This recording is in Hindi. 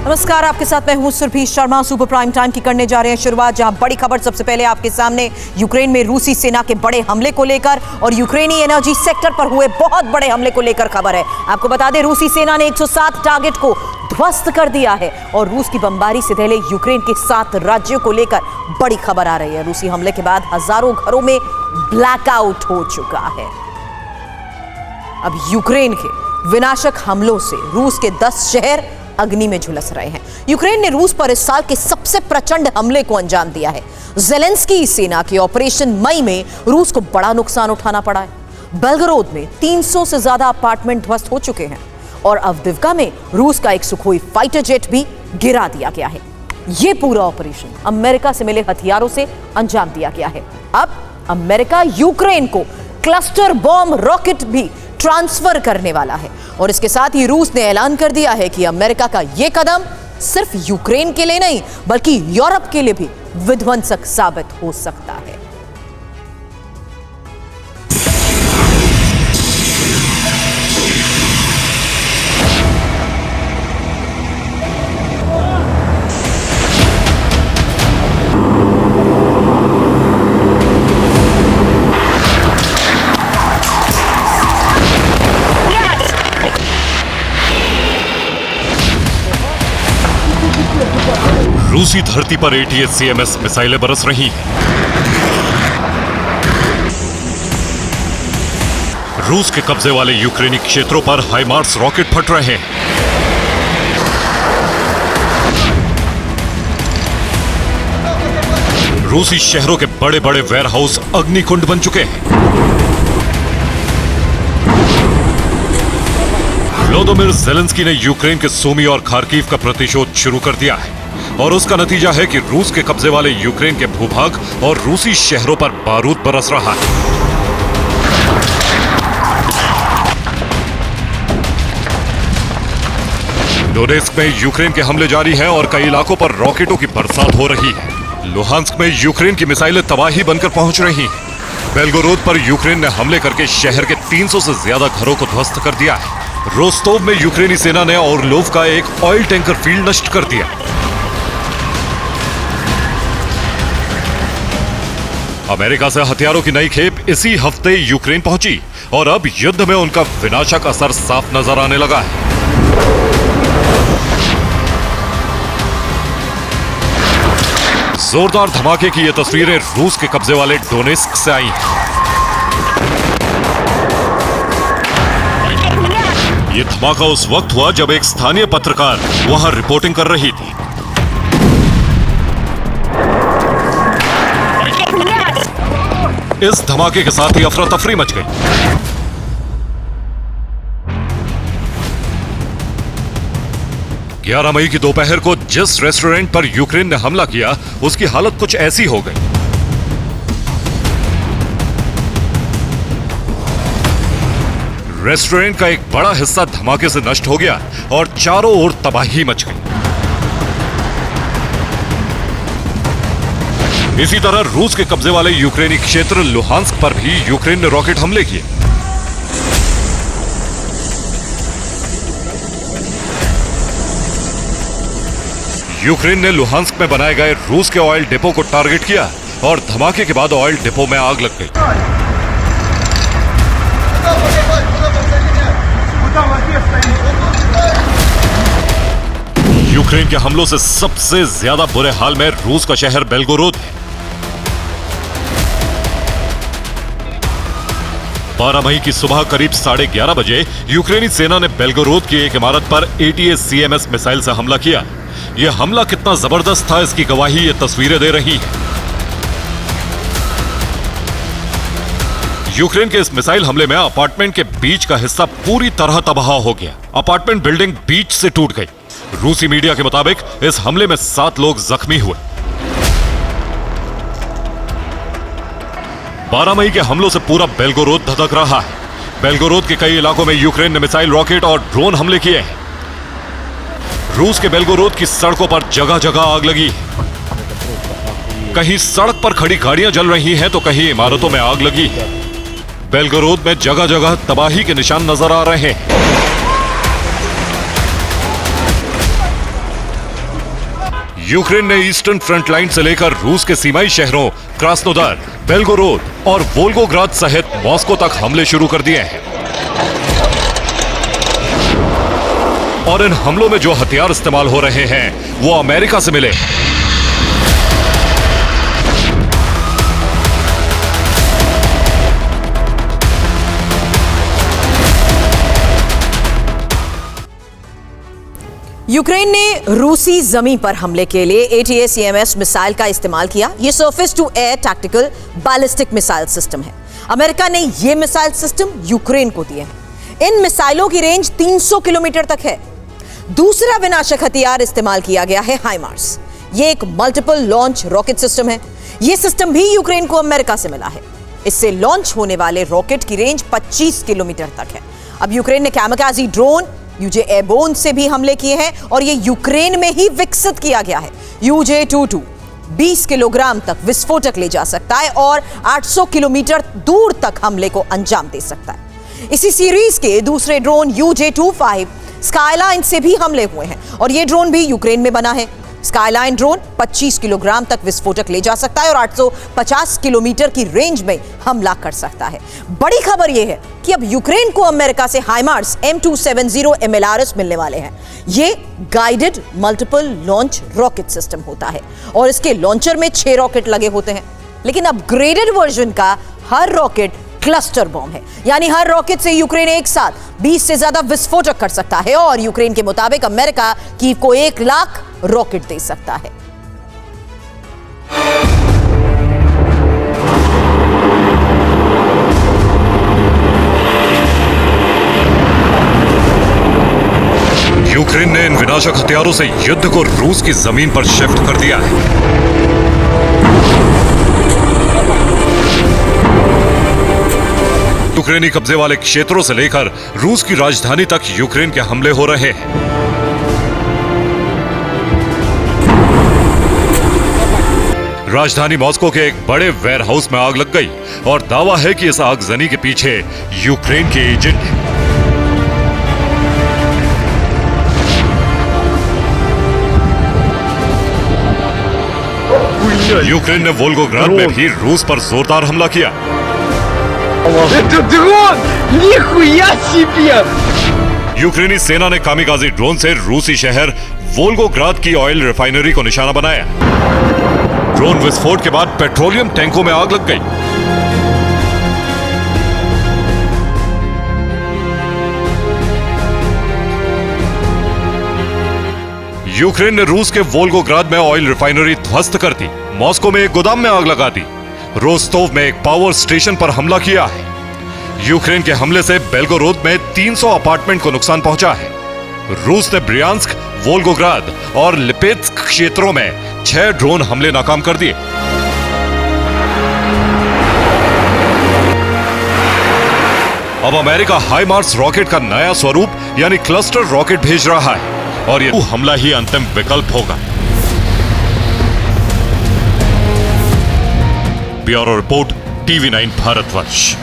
नमस्कार, आपके साथ मैं हूं Surbhi Sharma. Super prime time की करने जा रहे हैं शुरुआत, जहां बड़ी खबर सबसे पहले आपके सामने यूक्रेन में रूसी सेना के बड़े हमले को लेकर और यूक्रेनी एनर्जी सेक्टर पर हुए बहुत बड़े हमले को लेकर खबर है। आपको बता दें, रूसी सेना ने 107 टारगेट को ध्वस्त कर दिया है और रूस की बमबारी से दहले यूक्रेन के 7 राज्यों को लेकर बड़ी खबर आ रही है। रूसी हमले के बाद हजारों घरों में ब्लैकआउट हो चुका है। अब यूक्रेन के विनाशक हमलों से रूस के 10 शहर अग्नि में झुलस रहे हैं। यूक्रेन ने रूस पर इस साल के सबसे प्रचंड हमले को अंजाम दिया है। ज़ेलेंस्की सेना के ऑपरेशन मई में रूस को बड़ा नुकसान उठाना पड़ा है। बेलगरोद में 300 से ज्यादा अपार्टमेंट ध्वस्त हो चुके हैं और अवदिव्का में रूस का एक सुखोई फाइटर जेट भी गिरा दिया गया है। यह पूरा ऑपरेशन अमेरिका से मिले हथियारों से अंजाम दिया गया है। अब अमेरिका यूक्रेन को क्लस्टर बॉम्ब रॉकेट भी ट्रांसफर करने वाला है और इसके साथ ही रूस ने ऐलान कर दिया है कि अमेरिका का यह कदम सिर्फ यूक्रेन के लिए नहीं बल्कि यूरोप के लिए भी विध्वंसक साबित हो सकता है। रूसी धरती पर ATACMS मिसाइलें बरस रही हैं। रूस के कब्जे वाले यूक्रेनी क्षेत्रों पर हाइमार्स रॉकेट फट रहे हैं। रूसी शहरों के बड़े बड़े वेयरहाउस अग्निकुंड बन चुके हैं। व्लादिमीर ज़ेलेंस्की ने यूक्रेन के सूमी और खार्किव का प्रतिशोध शुरू कर दिया है और उसका नतीजा है कि रूस के कब्जे वाले यूक्रेन के भूभाग और रूसी शहरों पर बारूद बरस रहा है। डोनेस्क में यूक्रेन के हमले जारी हैं और कई इलाकों पर रॉकेटों की बरसात हो रही है। लुहांस्क में यूक्रेन की मिसाइलें तबाही बनकर पहुंच रही हैं। बेलगोरोद पर यूक्रेन ने हमले करके शहर के 300 से ज्यादा घरों को ध्वस्त कर दिया है। रोस्टोव में यूक्रेनी सेना ने ऑर्लोव का एक ऑयल टैंकर फील्ड नष्ट कर दिया। अमेरिका से हथियारों की नई खेप इसी हफ्ते यूक्रेन पहुंची और अब युद्ध में उनका विनाशक असर साफ नजर आने लगा है। जोरदार धमाके की ये तस्वीरें रूस के कब्जे वाले डोनेस्क से आई हैं। ये धमाका उस वक्त हुआ जब एक स्थानीय पत्रकार वहां रिपोर्टिंग कर रही थी। इस धमाके के साथ ही अफरा तफरी मच गई। ग्यारह मई की दोपहर को जिस रेस्टोरेंट पर यूक्रेन ने हमला किया उसकी हालत कुछ ऐसी हो गई। रेस्टोरेंट का एक बड़ा हिस्सा धमाके से नष्ट हो गया और चारों ओर तबाही मच गई। इसी तरह रूस के कब्जे वाले यूक्रेनी क्षेत्र लुहांस्क पर भी यूक्रेन ने रॉकेट हमले किए। यूक्रेन ने लुहांस्क में बनाए गए रूस के ऑयल डिपो को टारगेट किया और धमाके के बाद ऑयल डिपो में आग लग गई। यूक्रेन के हमलों से सबसे ज्यादा बुरे हाल में रूस का शहर बेलगोरोद है। 12 मई की सुबह करीब 11:30 बजे यूक्रेनी सेना ने बेलगोरोद की एक इमारत पर ATACMS मिसाइल से हमला किया। यह हमला कितना जबरदस्त था इसकी गवाही ये तस्वीरें दे रही हैं। यूक्रेन के इस मिसाइल हमले में अपार्टमेंट के बीच का हिस्सा पूरी तरह तबाह हो गया। अपार्टमेंट बिल्डिंग बीच से टूट गई। रूसी मीडिया के मुताबिक इस हमले में 7 लोग जख्मी हुए। 12 मई के हमलों से पूरा बेलगोरोद धधक रहा है। बेलगोरोद के कई इलाकों में यूक्रेन ने मिसाइल, रॉकेट और ड्रोन हमले किए हैं। रूस के बेलगोरोद की सड़कों पर जगह जगह आग लगी। कहीं सड़क पर खड़ी गाड़ियां जल रही हैं तो कहीं इमारतों में आग लगी। बेलगोरोद में जगह जगह तबाही के निशान नजर आ रहे हैं। यूक्रेन ने ईस्टर्न फ्रंट लाइन से लेकर रूस के सीमाई शहरों क्रास्नोदार, बेल्गोरोद और वोल्गोग्राद सहित मॉस्को तक हमले शुरू कर दिए हैं। और इन हमलों में जो हथियार इस्तेमाल हो रहे हैं वो अमेरिका से मिले। यूक्रेन ने रूसी जमीन पर हमले के लिए ATACMS मिसाइल का इस्तेमाल किया। यह surface to air tactical ballistic missile system है। अमेरिका ने यह मिसाइल सिस्टम यूक्रेन को दिए हैं। इन मिसाइलों की रेंज 300 किलोमीटर तक है। दूसरा विनाशक हथियार इस्तेमाल किया गया है हाइमार्स। यह एक मल्टीपल लॉन्च रॉकेट सिस्टम है। यह सिस्टम भी यूक्रेन को अमेरिका से मिला है। इससे लॉन्च होने वाले रॉकेट की रेंज 25 किलोमीटर तक है। अब यूक्रेन ने कैमकाजी ड्रोन यूजे एयरबोर्न से भी हमले किए हैं और यह यूक्रेन में ही विकसित किया गया है। UJ-22 20 किलोग्राम तक विस्फोटक ले जा सकता है और 800 किलोमीटर दूर तक हमले को अंजाम दे सकता है। इसी सीरीज के दूसरे ड्रोन UJ-25 स्काईलाइन से भी हमले हुए हैं और यह ड्रोन भी यूक्रेन में बना है। स्काईलाइन ड्रोन 25 किलोग्राम तक विस्फोटक ले जा सकता है और 850 किलोमीटर की रेंज में हमला कर सकता है। बड़ी खबर यह है कि अब यूक्रेन को अमेरिका से हाइमार्स M270 MLRS मिलने वाले हैं। यह guided multiple launch rocket system होता है और इसके लॉन्चर में 6 रॉकेट लगे होते हैं। लेकिन अपग्रेडेड वर्जन का हर रॉकेट क्लस्टर बॉम्ब है, यानी हर रॉकेट से यूक्रेन एक साथ 20 से ज्यादा विस्फोटक कर सकता है और यूक्रेन के मुताबिक अमेरिका कीव को 1 लाख रॉकेट दे सकता है। यूक्रेन ने इन विनाशक हथियारों से युद्ध को रूस की जमीन पर शिफ्ट कर दिया है। यूक्रेनी कब्जे वाले क्षेत्रों से लेकर रूस की राजधानी तक यूक्रेन के हमले हो रहे हैं। राजधानी मॉस्को के एक बड़े वेयरहाउस में आग लग गई और दावा है कि इस आगजनी के पीछे यूक्रेन के एजेंट हैं। यूक्रेन ने वोल्गोग्राद में भी रूस पर जोरदार हमला किया। Это дрон! Нихуя себе! यूक्रेनी सेना ने कामिकाजी ड्रोन से रूसी शहर वोल्गोग्राद की ऑयल रिफाइनरी को निशाना बनाया। ड्रोन विस्फोट के बाद पेट्रोलियम टैंकों में आग लग गई। यूक्रेन ने रूस के वोल्गोग्राद में ऑयल रिफाइनरी ध्वस्त कर दी। मॉस्को में एक गोदाम में आग लगा दी। रोस्टोव में एक पावर स्टेशन पर हमला किया है। यूक्रेन के हमले से बेल्गोरोद में 300 अपार्टमेंट को नुकसान पहुंचा है। रूस ने ब्रियांस्क, वोल्गोग्राद और लिपेत्स्क क्षेत्रों में 6 ड्रोन हमले नाकाम कर दिए। अब अमेरिका हाइमार्स रॉकेट का नया स्वरूप यानी क्लस्टर रॉकेट भेज रहा है और यह हमला ही अंतिम विकल्प होगा। Bureau report, TV9 Bharatvarsh.